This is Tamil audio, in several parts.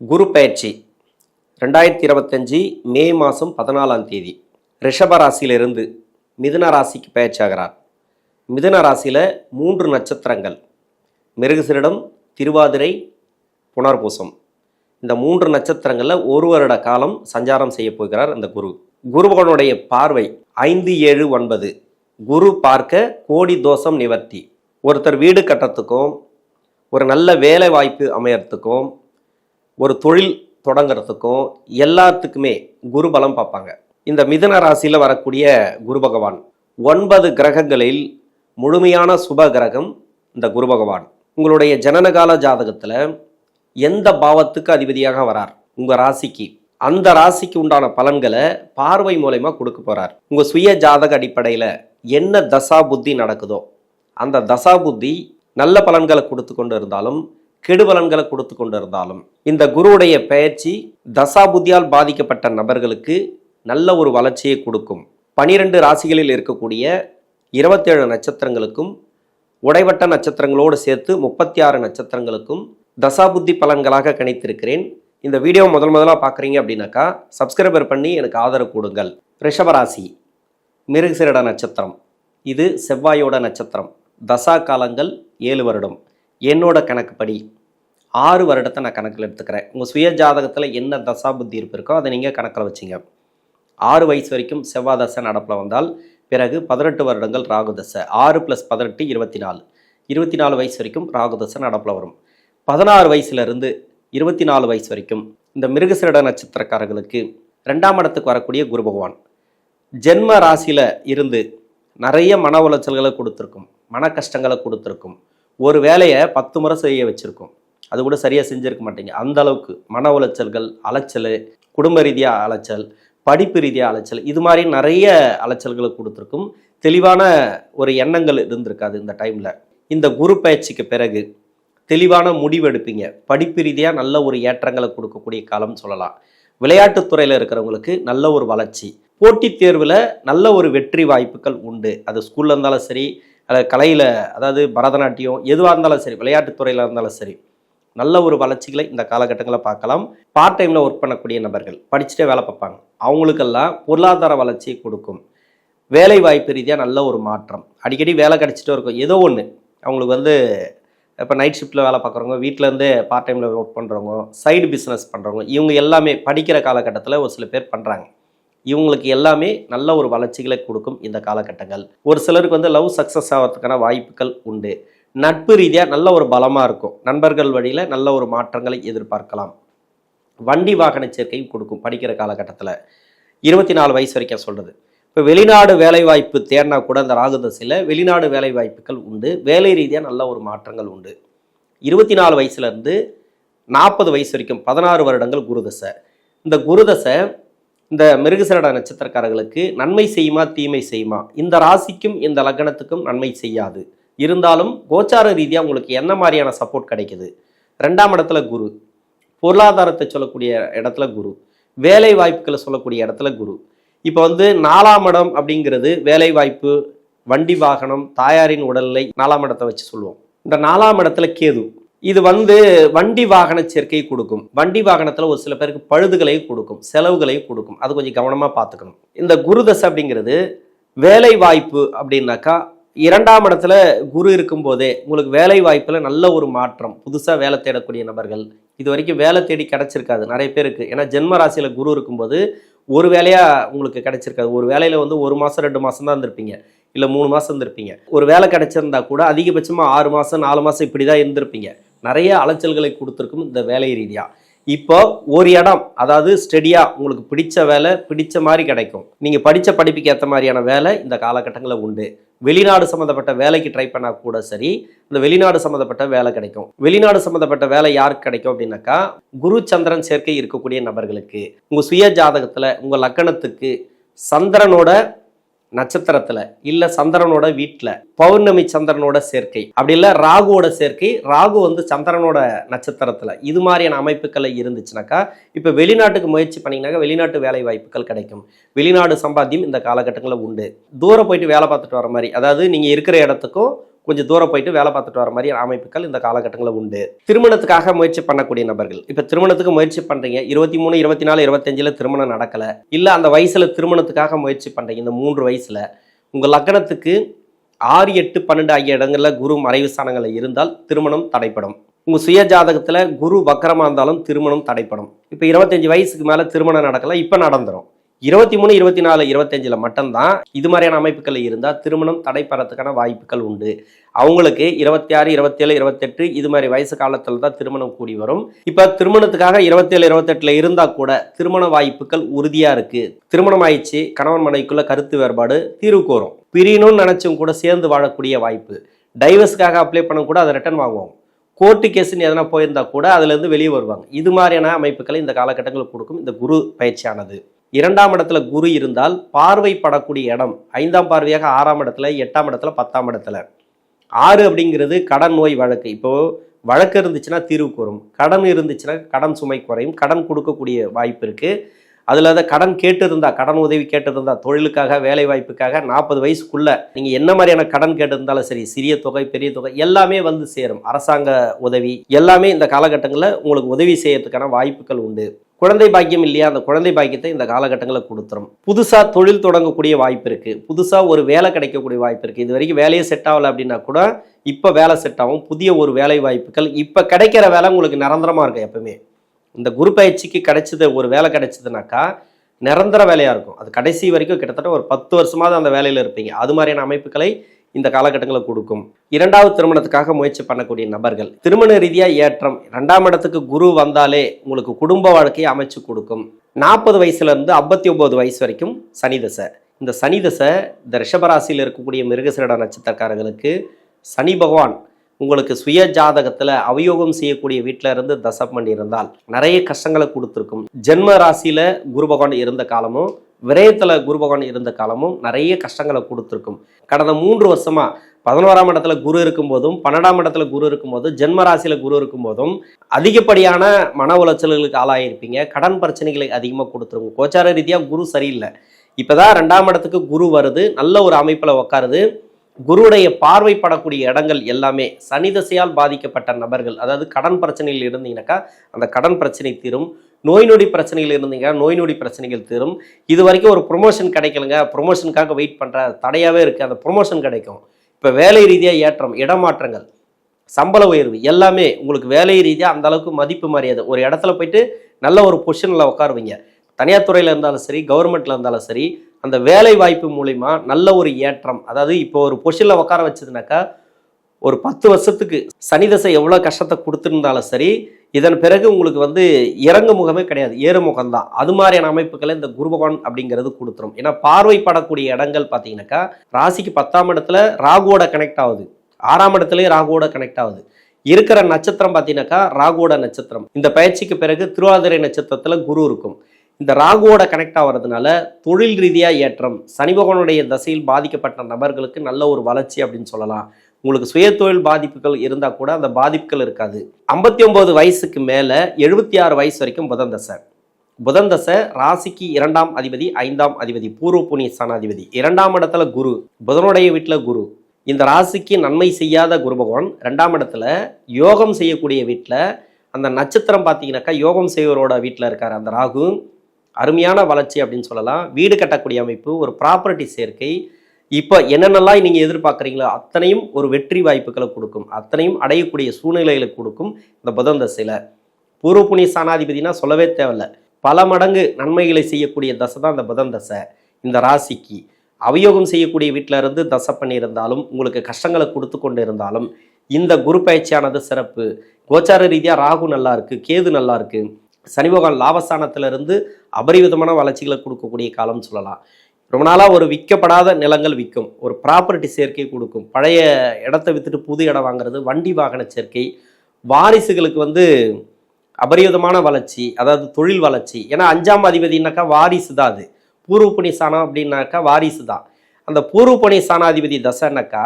குரு பயிற்சி 2025 மே மாதம் 14ஆம் தேதி ரிஷப ராசியிலிருந்து மிதுன ராசிக்கு பயிற்சி ஆகிறார். மிதுன ராசியில் 3 நட்சத்திரங்கள் மிருகசீரிடம், திருவாதிரை, புனர்பூசம். இந்த 3 நட்சத்திரங்களில் 1 வருட காலம் சஞ்சாரம் செய்ய போகிறார் அந்த குரு. குருபகனுடைய பார்வை 5, 7, 9. குரு பார்க்க கோடி தோஷம் நிவர்த்தி. ஒருத்தர் வீடு கட்டுறதுக்கும், ஒரு நல்ல வேலை வாய்ப்பு அமையறதுக்கும், ஒரு தொழில் தொடங்கிறதுக்கும் எல்லாத்துக்குமே குரு பலம் பார்ப்பாங்க. இந்த மிதுன ராசியில் வரக்கூடிய குரு பகவான் 9 கிரகங்களில் முழுமையான சுப கிரகம் இந்த குரு பகவான். உங்களுடைய ஜனனகால ஜாதகத்தில் எந்த பாவத்துக்கு அதிபதியாக வரார் உங்கள் ராசிக்கு, அந்த ராசிக்கு உண்டான பலன்களை பார்வை மூலமா கொடுக்க போறார். உங்கள் சுய ஜாதக அடிப்படையில் என்ன தசா புத்தி நடக்குதோ அந்த தசா புத்தி நல்ல பலன்களை கொடுத்து கொண்டு இருந்தாலும் கெடு பலன்களை கொடுத்து கொண்டு இருந்தாலும் இந்த குருவுடைய பெயர்ச்சி தசா புத்தியால் பாதிக்கப்பட்ட நபர்களுக்கு நல்ல ஒரு வளர்ச்சியை கொடுக்கும். 12 ராசிகளில் இருக்கக்கூடிய 27 நட்சத்திரங்களுக்கும் உடைவட்ட நட்சத்திரங்களோடு சேர்த்து 36 நட்சத்திரங்களுக்கும் தசாபுத்தி பலன்களாக கணித்திருக்கிறேன். இந்த வீடியோ முதலாக பார்க்குறீங்க அப்படின்னாக்கா சப்ஸ்கிரைபர் பண்ணி எனக்கு ஆதரவு கொடுங்கள். ரிஷபராசி மிருகசீரிட நட்சத்திரம், இது செவ்வாயோட நட்சத்திரம். தசா காலங்கள் 7 வருடம். என்னோட கணக்குப்படி 6 வருடத்தை நான் கணக்கில் எடுத்துக்கிறேன். உங்கள் சுய ஜாதகத்தில் என்ன தசா புத்தி இருக்கோ அதை நீங்கள் கணக்கில் வச்சிங்க. 6 வயசு வரைக்கும் செவ்வாய் தசை நடப்பில் வந்தால் பிறகு 18 வருடங்கள் ராகு தசை. 6 + 18 24. 24 வயசு வரைக்கும் ராகு தசை நடப்பில் வரும். 16 வயசுலேருந்து 24 வயசு வரைக்கும் இந்த மிருகசீரிட நட்சத்திரக்காரர்களுக்கு 2ஆம் இடத்துக்கு வரக்கூடிய குரு பகவான் ஜென்ம ராசியில் இருந்து நிறைய மன உளைச்சல்களை கொடுத்துருக்கும், மன கஷ்டங்களை கொடுத்துருக்கும். ஒரு வேலையை 10 முறை செய்ய வச்சுருக்கும், அது கூட சரியாக செஞ்சுருக்க மாட்டீங்க. அந்த அளவுக்கு மன உளைச்சல்கள், அலைச்சல், குடும்ப ரீதியாக அலைச்சல், படிப்பு ரீதியாக அலைச்சல், இது மாதிரி நிறைய அலைச்சல்களை கொடுத்துருக்கும். தெளிவான ஒரு எண்ணங்கள் இருந்திருக்காது இந்த டைமில். இந்த குரு பயிற்சிக்கு பிறகு தெளிவான முடிவெடுப்பீங்க. படிப்பு ரீதியாக நல்ல ஒரு ஏற்றங்களை கொடுக்கக்கூடிய காலம் சொல்லலாம். விளையாட்டுத்துறையில் இருக்கிறவங்களுக்கு நல்ல ஒரு வளர்ச்சி, போட்டித் தேர்வில் நல்ல ஒரு வெற்றி வாய்ப்புகள் உண்டு. அது ஸ்கூலில் இருந்தாலும் சரி, கலையில், அதாவது பரதநாட்டியம், எதுவாக இருந்தாலும் சரி, விளையாட்டுத்துறையில் இருந்தாலும் சரி, நல்ல ஒரு வளர்ச்சிகளை இந்த காலகட்டங்களில் பார்க்கலாம். பார்ட் டைமில் ஒர்க் பண்ணக்கூடிய நபர்கள் படிச்சுட்டே வேலை பார்ப்பாங்க, அவங்களுக்கெல்லாம் பொருளாதார வளர்ச்சியை கொடுக்கும். வேலை வாய்ப்பு ரீதியாக நல்ல ஒரு மாற்றம், அடிக்கடி வேலை கிடச்சிட்டே இருக்கும். ஏதோ ஒன்று அவங்களுக்கு இப்போ நைட் ஷிஃப்ட்டில் வேலை பார்க்குறவங்க, வீட்டிலேருந்து பார்ட் டைமில் ஒர்க் பண்ணுறவங்க, சைடு பிஸ்னஸ் பண்ணுறவங்க, இவங்க எல்லாமே படிக்கிற காலகட்டத்தில் ஒரு சில பேர் பண்ணுறாங்க. இவங்களுக்கு எல்லாமே நல்ல ஒரு வளர்ச்சிகளை கொடுக்கும் இந்த காலகட்டங்கள். ஒரு சிலருக்கு லவ் சக்ஸஸ் ஆகிறதுக்கான வாய்ப்புகள் உண்டு. நட்பு ரீதியாக நல்ல ஒரு பலமாக இருக்கும். நண்பர்கள் வழியில் நல்ல ஒரு மாற்றங்களை எதிர்பார்க்கலாம். வண்டி வாகன சேர்க்கையும் கொடுக்கும் படிக்கிற காலகட்டத்தில். 24 வயசு வரைக்கும் சொல்கிறது. இப்போ வெளிநாடு வேலைவாய்ப்பு தேடினா கூட அந்த ராகு தசையில் வெளிநாடு வேலை வாய்ப்புகள் உண்டு. வேலை ரீதியாக நல்ல ஒரு மாற்றங்கள் உண்டு. 24 வயசுலேருந்து 40 வயசு வரைக்கும் 16 வருடங்கள் குரு தசை. இந்த குரு தசை இந்த மிருகசீரிட நட்சத்திரக்காரர்களுக்கு நன்மை செய்யுமா தீமை செய்யுமா? இந்த ராசிக்கும் இந்த லக்னத்துக்கும் நன்மை செய்யாது. இருந்தாலும் கோச்சார ரீதியாக உங்களுக்கு என்ன மாதிரியான சப்போர்ட் கிடைக்குது? 2ஆம் இடத்துல குரு, பொருளாதாரத்தை சொல்லக்கூடிய இடத்துல குரு, வேலை வாய்ப்புகளை சொல்லக்கூடிய இடத்துல குரு. இப்போ 4ஆம் இடம் அப்படிங்கிறது வேலை வாய்ப்பு, வண்டி வாகனம், தாயாரின் உடல்நிலை 4ஆம் இடத்தை வச்சு சொல்லுவோம். இந்த 4ஆம் இடத்துல கேது. இது வண்டி வாகன சேர்க்கையை கொடுக்கும். வண்டி வாகனத்தில் ஒரு சில பேருக்கு பழுதுகளை கொடுக்கும், செலவுகளை கொடுக்கும். அது கொஞ்சம் கவனமாக பார்த்துக்கணும். இந்த குரு தசை அப்படிங்கிறது வேலை வாய்ப்பு அப்படின்னாக்கா 2ஆம் இடத்துல குரு இருக்கும்போதே உங்களுக்கு வேலை வாய்ப்பில் நல்ல ஒரு மாற்றம். புதுசாக வேலை தேடக்கூடிய நபர்கள், இது வரைக்கும் வேலை தேடி கிடச்சிருக்காது நிறைய பேருக்கு. ஏன்னா ஜென்ம ராசியில் குரு இருக்கும்போது ஒரு வேலையாக உங்களுக்கு கிடைச்சிருக்காது. ஒரு வேலையில் 1 மாதம் 2 மாதம் தான் இருந்திருப்பீங்க, இல்லை 3 மாதம் இருந்திருப்பீங்க. ஒரு வேலை கிடைச்சிருந்தா கூட அதிகபட்சமாக 6 மாதம் 4 மாதம் இப்படி தான் இருந்திருப்பீங்க. நிறைய அலைச்சல்களை கொடுத்துருக்கும் இந்த வேலை ரீதியாக. இப்போ ஒரு இடம், அதாவது ஸ்டெடியாக உங்களுக்கு பிடிச்ச வேலை பிடிச்ச மாதிரி கிடைக்கும். நீங்கள் படித்த படிப்புக்கு ஏற்ற மாதிரியான வேலை இந்த காலகட்டங்களில் உண்டு. வெளிநாடு சம்மந்தப்பட்ட வேலைக்கு ட்ரை பண்ணால் கூட சரி, இந்த வெளிநாடு சம்மந்தப்பட்ட வேலை கிடைக்கும். வெளிநாடு சம்மந்தப்பட்ட வேலை யாருக்கு கிடைக்கும் அப்படின்னாக்கா குரு சந்திரன் சேர்க்கை இருக்கக்கூடிய நபர்களுக்கு. உங்கள் சுய ஜாதகத்தில் உங்கள் லக்கணத்துக்கு சந்திரனோட நட்சத்திரத்தில் இல்லை சந்திரனோட வீட்டில் பௌர்ணமி சந்திரனோட சேர்க்கை, அப்படி இல்லை ராகுவோட சேர்க்கை, ராகு சந்திரனோட நட்சத்திரத்தில், இது மாதிரியான அமைப்புகள் இருந்துச்சுனாக்கா இப்போ வெளிநாட்டுக்கு முயற்சி பண்ணிங்கனாக்கா வெளிநாட்டு வேலை வாய்ப்புகள் கிடைக்கும். வெளிநாடு சம்பாத்தியம் இந்த காலகட்டங்களில் உண்டு. தூரம் போயிட்டு வேலை பார்த்துட்டு வர மாதிரி, அதாவது நீங்கள் இருக்கிற இடத்துக்கும் கொஞ்சம் தூரம் போயிட்டு வேலை பார்த்துட்டு வர மாதிரி அமைப்புகள் இந்த காலகட்டங்களில் உண்டு. திருமணத்துக்காக முயற்சி பண்ணக்கூடிய நபர்கள், இப்போ திருமணத்துக்கு முயற்சி பண்ணுறீங்க, 23, 24, 25 திருமணம் நடக்கலை, இல்லை அந்த வயசில் திருமணத்துக்காக முயற்சி பண்ணுறீங்க, இந்த 3 வயசில் உங்கள் லக்னத்துக்கு 6, 8, 12 ஆகிய இடங்களில் குரு மறைவு ஸ்தானங்களில் இருந்தால் திருமணம் தடைப்படும். உங்கள் சுய ஜாதகத்தில் குரு வக்கரமாக இருந்தாலும் திருமணம் தடைப்படும். இப்போ 25 வயசுக்கு மேலே திருமணம் நடக்கலை, இப்போ நடந்துடும். 23, 24, 25 மட்டும்தான் இது மாதிரியான அமைப்புகள் இருந்தால் திருமணம் தடைப்படுறதுக்கான வாய்ப்புகள் உண்டு. அவங்களுக்கு 26, 27, 28 இது மாதிரி வயசு காலத்தில் தான் திருமணம் கூடி வரும். இப்போ திருமணத்துக்காக 27, 28 இருந்தால் கூட திருமண வாய்ப்புகள் உறுதியாக இருக்குது. திருமணம் ஆயிடுச்சு, கணவன் மனைவிக்குள்ள கருத்து வேறுபாடு தீர்வுக்கு வரும். பிரியணும்னு நினச்சும் கூட சேர்ந்து வாழக்கூடிய வாய்ப்பு. டைவர்ஸுக்காக அப்ளை பண்ண கூட அதை ரிட்டர்ன் வாங்குவோம். கோர்ட்டு கேஸுன்னு எதனா போயிருந்தா கூட அதுலேருந்து வெளியே வருவாங்க. இது மாதிரியான அமைப்புகளை இந்த காலகட்டங்களில் கொடுக்கும் இந்த குரு பயிற்சியானது. 2ஆம் இடத்துல குரு இருந்தால் பார்வைப்படக்கூடிய இடம் 5ஆம் பார்வையாக 6ஆம் இடத்துல, 8ஆம் இடத்துல, 10ஆம் இடத்துல. 6 அப்படிங்கிறது கடன் நோய் வழக்கு. இப்போது வழக்கு இருந்துச்சுன்னா தீர்வுக்கு வரும், கடன் இருந்துச்சுன்னா கடன் சுமை குறையும், கடன் கொடுக்கக்கூடிய வாய்ப்பு இருக்குது. அதில் அதை கடன் கேட்டிருந்தா, கடன் உதவி கேட்டிருந்தா, தொழிலுக்காக வேலை வாய்ப்புக்காக 40 வயசுக்குள்ளே நீங்கள் என்ன மாதிரியான கடன் கேட்டிருந்தாலும் சரி, சிறிய தொகை பெரிய தொகை எல்லாமே வந்து சேரும். அரசாங்க உதவி எல்லாமே இந்த காலகட்டங்களில் உங்களுக்கு உதவி செய்யறதுக்கான வாய்ப்புகள் உண்டு. குழந்தை பாக்கியம் இல்லையா, அந்த குழந்தை பாக்கியத்தை இந்த காலகட்டங்களில் கொடுத்துரும். புதுசாக தொழில் தொடங்கக்கூடிய வாய்ப்பு இருக்குது, புதுசாக ஒரு வேலை கிடைக்கக்கூடிய வாய்ப்பு இருக்குது. இது வரைக்கும் வேலையே செட் ஆகலை அப்படின்னா கூட இப்போ வேலை செட் ஆகும். புதிய ஒரு வேலை வாய்ப்புகள் இப்போ கிடைக்கிற வேலை உங்களுக்கு நிரந்தரமாக இருக்கும். எப்பவுமே இந்த குரு பயிற்சிக்கு கிடைச்சது ஒரு வேலை கிடைச்சதுனாக்கா நிரந்தர வேலையாக இருக்கும். அது கடைசி வரைக்கும் கிட்டத்தட்ட ஒரு 10 வருஷமாவது அந்த வேலையில் இருப்பீங்க. அது மாதிரியான அமைப்புகளை இந்த காலகட்டங்களில் கொடுக்கும். 2வது திருமணத்துக்காக முயற்சி பண்ணக்கூடிய நபர்கள், திருமண ரீதியாக ஏற்றம். 2ஆம் இடத்துக்கு குரு வந்தாலே உங்களுக்கு குடும்ப வாழ்க்கையை அமைச்சு கொடுக்கும். 40 வயசுலேருந்து 59 வயசு வரைக்கும் சனி தசை. இந்த சனி தசை இந்த ரிஷபராசியில் இருக்கக்கூடிய மிருகசீரிட நட்சத்திரக்காரர்களுக்கு சனி பகவான் உங்களுக்கு சுய ஜாதகத்தில் அவயோகம் செய்யக்கூடிய வீட்டில் இருந்து தசை பண்ணியிருந்தால் நிறைய கஷ்டங்களை கொடுத்துருக்கும். ஜென்ம ராசியில் குரு பகவான் இருந்த காலமும் விரயத்தில் குரு பகவான் இருந்த காலமும் நிறைய கஷ்டங்களை கொடுத்துருக்கும். கடந்த 3 வருஷமாக 11ஆம் இடத்துல குரு இருக்கும்போதும் 12ஆம் இடத்துல குரு இருக்கும்போதும் ஜென்ம ராசியில் குரு இருக்கும்போதும் அதிகப்படியான மன உளைச்சல்களுக்கு ஆளாயிருப்பீங்க. கடன் பிரச்சனைகளை அதிகமாக கொடுத்துருக்கும். கோச்சார ரீதியாக குரு சரியில்லை. இப்போ தான் 2ஆம் இடத்துக்கு குரு வருது, நல்ல ஒரு அமைப்பில் உட்காருது. குருவுடைய பார்வைப்படக்கூடிய இடங்கள் எல்லாமே சனி தசையால் பாதிக்கப்பட்ட நபர்கள், அதாவது கடன் பிரச்சனைகள் இருந்தீங்கன்னாக்கா அந்த கடன் பிரச்சனை தீரும். நோய் நொடி பிரச்சனைகள் இருந்தீங்கன்னா நோய் நொடி பிரச்சனைகள் தீரும். இது வரைக்கும் ஒரு ப்ரொமோஷன் கிடைக்கலங்க, ப்ரொமோஷனுக்காக வெயிட் பண்ணுற தடையாகவே இருக்குது, அந்த ப்ரொமோஷன் கிடைக்கும். இப்போ வேலை ரீதியாக ஏற்றம், இடமாற்றங்கள், சம்பள உயர்வு எல்லாமே உங்களுக்கு வேலை ரீதியாக அந்த அளவுக்கு மதிப்பு மரியாதை. ஒரு இடத்துல போயிட்டு நல்ல ஒரு பொசிஷனில் உட்காருவீங்க. தனியார் துறையில் இருந்தாலும் சரி, கவர்மெண்ட்டில் இருந்தாலும் சரி, அந்த வேலை வாய்ப்பு மூலிமா நல்ல ஒரு ஏற்றம். அதாவது இப்போ ஒரு பொசிஷனில் உட்கார வச்சதுனாக்கா ஒரு 10 வருஷத்துக்கு சனி தசை எவ்வளோ கஷ்டத்தை கொடுத்துருந்தாலும் சரி, இதன் பிறகு உங்களுக்கு வந்து இறங்கு முகமே கிடையாது, ஏறு முகம்தான். அது மாதிரியான அமைப்புகளை இந்த குரு பகவான் அப்படிங்கிறது கொடுத்துரும். ஏன்னா பார்வைப்படக்கூடிய இடங்கள் பார்த்தீங்கன்னாக்கா ராசிக்கு 10ஆம் இடத்துல ராகுவோட கனெக்ட் ஆகுது, 6ஆம் இடத்துலேயும் ராகுவோட கனெக்ட் ஆகுது. இருக்கிற நட்சத்திரம் பார்த்தீங்கன்னாக்கா ராகுவோட நட்சத்திரம். இந்த பயிற்சிக்கு பிறகு திருவாதிரை நட்சத்திரத்தில் குரு இருக்கும். இந்த ராகுவோட கனெக்ட் ஆகிறதுனால தொழில் ரீதியாக ஏற்றம். சனி பகவானுடைய தசையில் பாதிக்கப்பட்ட நபர்களுக்கு நல்ல ஒரு வளர்ச்சி அப்படின்னு சொல்லலாம். உங்களுக்கு சுய தொழில் பாதிப்புகள் இருந்தால் கூட அந்த பாதிப்புகள் இருக்காது. 59 வயசுக்கு மேலே 76 வயசு வரைக்கும் புதன் தசை. புதன் தசை ராசிக்கு 2ஆம் அதிபதி, 5ஆம் அதிபதி, பூர்வ புண்ணிய ஸ்தானாதிபதி. 2ஆம் இடத்துல குரு, புதனுடைய வீட்டில் குரு. இந்த ராசிக்கு நன்மை செய்யாத குரு பகவான் 2ஆம் இடத்துல யோகம் செய்யக்கூடிய வீட்டில், அந்த நட்சத்திரம் பார்த்தீங்கன்னாக்கா யோகம் செய்வரோட வீட்டில் இருக்கார் அந்த ராகு. அருமையான வளர்ச்சி அப்படின்னு சொல்லலாம். வீடு கட்டக்கூடிய அமைப்பு, ஒரு ப்ராப்பர்ட்டி சேர்க்கை, இப்போ என்னென்னலாம் நீங்கள் எதிர்பார்க்குறீங்களோ அத்தனையும் ஒரு வெற்றி வாய்ப்புகளை கொடுக்கும், அத்தனையும் அடையக்கூடிய சூழ்நிலைகளை கொடுக்கும் இந்த புதன் தசையில். பூர்வ புண்ணிய ஸ்தானாதிபதினா சொல்லவே தேவையில்லை, பல மடங்கு நன்மைகளை செய்யக்கூடிய தசை தான் இந்த புதன் தசை. இந்த ராசிக்கு அவயோகம் செய்யக்கூடிய வீட்டில் இருந்து தசை பண்ணியிருந்தாலும் உங்களுக்கு கஷ்டங்களை கொடுத்து கொண்டு இருந்தாலும் இந்த குரு பயிற்சியானது சிறப்பு. கோச்சார ரீதியாக ராகு நல்லா இருக்குது, கேது நல்லா இருக்குது. சனி பகவான் லாபஸ்தானத்திலிருந்து அபரிவிதமான வளர்ச்சிகளை கொடுக்கக்கூடிய காலம்னு சொல்லலாம். ரொம்ப நாளாக ஒரு விற்கப்படாத நிலங்கள் விற்கும், ஒரு ப்ராப்பர்ட்டி சேர்க்கை கொடுக்கும், பழைய இடத்த விற்றுட்டு புது இடம் வாங்குறது, வண்டி வாகன சேர்க்கை, வாரிசுகளுக்கு வந்து அபரிவிதமான வளர்ச்சி, அதாவது தொழில் வளர்ச்சி. ஏன்னா 5ஆம் அதிபதினாக்கா வாரிசு தான், அது பூர்வ புண்ணிய ஸ்தானம் அப்படின்னாக்கா வாரிசு தான். அந்த பூர்வ புண்ணிய ஸ்தானாதிபதி தசைனாக்கா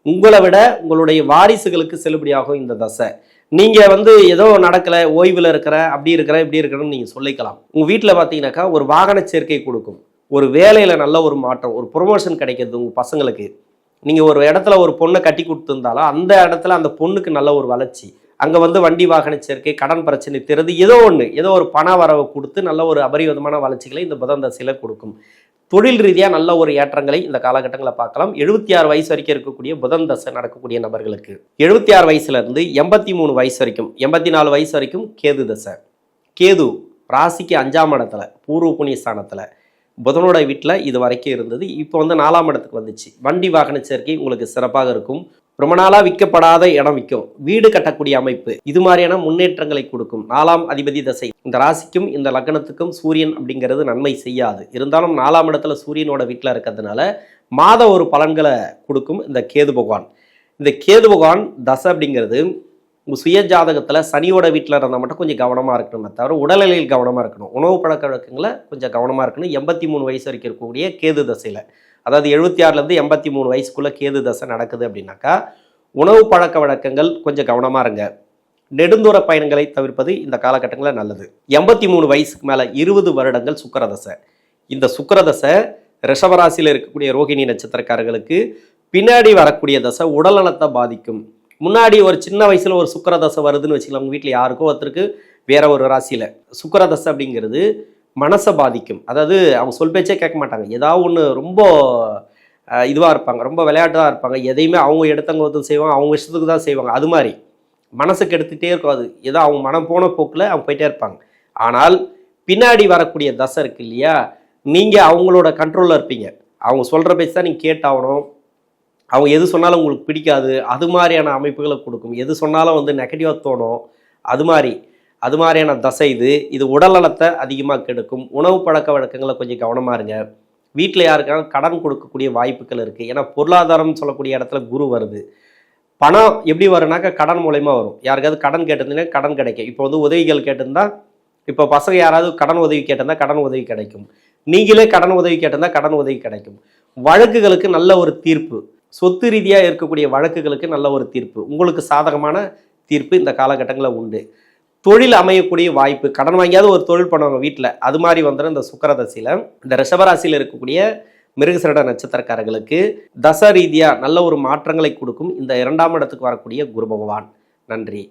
உங்களை விட உங்களுடைய வாரிசுகளுக்கு செல்லுபடியாகும் இந்த தசை. நீங்கள் வந்து ஏதோ நடக்கலை, ஓய்வில் இருக்கிற, அப்படி இருக்கிற, இப்படி இருக்கிறன்னு நீங்கள் சொல்லிக்கலாம். உங்கள் வீட்டில் பார்த்தீங்கன்னாக்கா ஒரு வாகன சேர்க்கை கொடுக்கும், ஒரு வேலையில் நல்ல ஒரு மாற்றம், ஒரு ப்ரொமோஷன் கிடைக்கிறது உங்கள் பசங்களுக்கு. நீங்கள் ஒரு இடத்துல ஒரு பொண்ணை கட்டி கொடுத்துருந்தாலும் அந்த இடத்துல அந்த பொண்ணுக்கு நல்ல ஒரு வளர்ச்சி, அங்கே வந்து வண்டி வாகன சேர்க்கை, கடன் பிரச்சனை தீர்றது, ஏதோ ஒன்று, ஏதோ ஒரு பண வரவை கொடுத்து நல்ல ஒரு அபரிவிதமான வளர்ச்சிகளை இந்த புதன் தசையில் கொடுக்கும். தொழில் ரீதியாக நல்ல ஒரு ஏற்றங்களை இந்த காலகட்டங்களில் பார்க்கலாம். 76 வயசு வரைக்கும் இருக்கக்கூடிய புதன் தசை நடக்கக்கூடிய நபர்களுக்கு 76 வயசுலேருந்து 83 வயசு வரைக்கும், 84 வயசு வரைக்கும் கேது தசை. கேது ராசிக்கு 5ஆம் இடத்துல பூர்வ புண்ணிய ஸ்தானத்தில் புதனோட வீட்டில் இது வரைக்கும் இருந்தது. இப்போ வந்து 4ஆம் இடத்துக்கு வந்துச்சு. வண்டி வாகன சேர்க்கை உங்களுக்கு சிறப்பாக இருக்கும். ரொம்ப நாளாக விற்கப்படாத இடம் விற்கும், வீடு கட்டக்கூடிய அமைப்பு, இது மாதிரியான முன்னேற்றங்களை கொடுக்கும். 4ஆம் அதிபதி தசை. இந்த ராசிக்கும் இந்த லக்னத்துக்கும் சூரியன் அப்படிங்கிறது நன்மை செய்யாது. இருந்தாலும் 4ஆம் இடத்துல சூரியனோட வீட்டில் இருக்கிறதுனால மாத ஒரு பலன்களை கொடுக்கும் இந்த கேது பகவான். இந்த கேது பகவான் தசை அப்படிங்கிறது உங்கள் சுய ஜாதகத்தில் சனியோட வீட்டில் இருந்தால் மட்டும் கொஞ்சம் கவனமாக இருக்கணுமே தவிர உடல்நிலையில் கவனமாக இருக்கணும். உணவு பழக்க வழக்கங்களை கொஞ்சம் கவனமாக இருக்கணும். 83 வயசு வரைக்கும் இருக்கக்கூடிய கேது தசையில், அதாவது 76லேருந்து 83 வயசுக்குள்ளே கேது தசை நடக்குது அப்படின்னாக்கா உணவு பழக்க வழக்கங்கள் கொஞ்சம் கவனமாக இருங்க. நெடுந்தூர பயணங்களை தவிர்ப்பது இந்த காலகட்டங்களில் நல்லது. 83 வயசுக்கு மேலே 20 வருடங்கள் சுக்கிரதசை. இந்த சுக்கிரதசை ரிஷபராசியில் இருக்கக்கூடிய ரோகிணி நட்சத்திரக்காரர்களுக்கு பின்னாடி வரக்கூடிய தசை உடல்நலத்தை பாதிக்கும். முன்னாடி ஒரு சின்ன வயசில் ஒரு சுக்கிரதசை வருதுன்னு வச்சுக்கலாம், உங்கள் வீட்டில் யாருக்கோ ஒருத்தருக்கு வேற ஒரு ராசியில் சுக்கிரதசை அப்படிங்கிறது மனசை பாதிக்கும். அதாவது அவங்க சொல் பேச்சே கேட்க மாட்டாங்க, ஏதாவது ஒன்று ரொம்ப இதுவாக இருப்பாங்க, ரொம்ப விளையாட்டாக இருப்பாங்க, எதையுமே அவங்க எடுத்தவங்க வந்து செய்வாங்க, அவங்க இஷ்டத்துக்கு தான் செய்வாங்க. அது மாதிரி மனசுக்கு எடுத்துகிட்டே இருக்கும். அது ஏதோ அவங்க மனம் போன போக்கில் அவங்க போயிட்டே இருப்பாங்க. ஆனால் பின்னாடி வரக்கூடிய தசை இருக்கு இல்லையா, நீங்கள் அவங்களோட கண்ட்ரோலில் இருப்பீங்க. அவங்க சொல்கிற பேச்சு தான் நீங்கள் கேட்டாகணும். அவங்க எது சொன்னாலும் உங்களுக்கு பிடிக்காது, அது மாதிரியான அமைப்புகளை கொடுக்கும். எது சொன்னாலும் வந்து நெகட்டிவாக தோணும். அது மாதிரியான தசை இது உடல் நலத்தை அதிகமாக கெடுக்கும். உணவு பழக்க வழக்கங்களை கொஞ்சம் கவனமாக இருங்க. வீட்டில் யாருக்கான கடன் கொடுக்கக்கூடிய வாய்ப்புகள் இருக்குது. ஏன்னா பொருளாதாரம் சொல்லக்கூடிய இடத்துல குரு வருது. பணம் எப்படி வரும்னாக்கா கடன் மூலயமா வரும். யாருக்காவது கடன் கேட்டிருந்தீங்கன்னா கடன் கிடைக்கும். இப்போ வந்து உதவிகள் கேட்டிருந்தா, இப்போ பசங்க யாராவது கடன் உதவி கேட்டிருந்தா கடன் உதவி கிடைக்கும். நீங்களே கடன் உதவி கேட்டிருந்தா கடன் உதவி கிடைக்கும். வழக்குகளுக்கு நல்ல ஒரு தீர்ப்பு, சொத்து ரீதியாக இருக்கக்கூடிய வழக்குகளுக்கு நல்ல ஒரு தீர்ப்பு, உங்களுக்கு சாதகமான தீர்ப்பு இந்த காலகட்டங்களில் உண்டு. தொழில் அமையக்கூடிய வாய்ப்பு, கடன் வாங்கியாவது ஒரு தொழில் பண்ணுவாங்க வீட்டில், அது மாதிரி வந்துடும் இந்த சுக்கிரதசையில். இந்த ரிஷபராசியில் இருக்கக்கூடிய மிருகசீரிட நட்சத்திரக்காரர்களுக்கு தச ரீதியாக நல்ல ஒரு மாற்றங்களை கொடுக்கும் இந்த 2ஆம் இடத்துக்கு வரக்கூடிய குரு பகவான். நன்றி.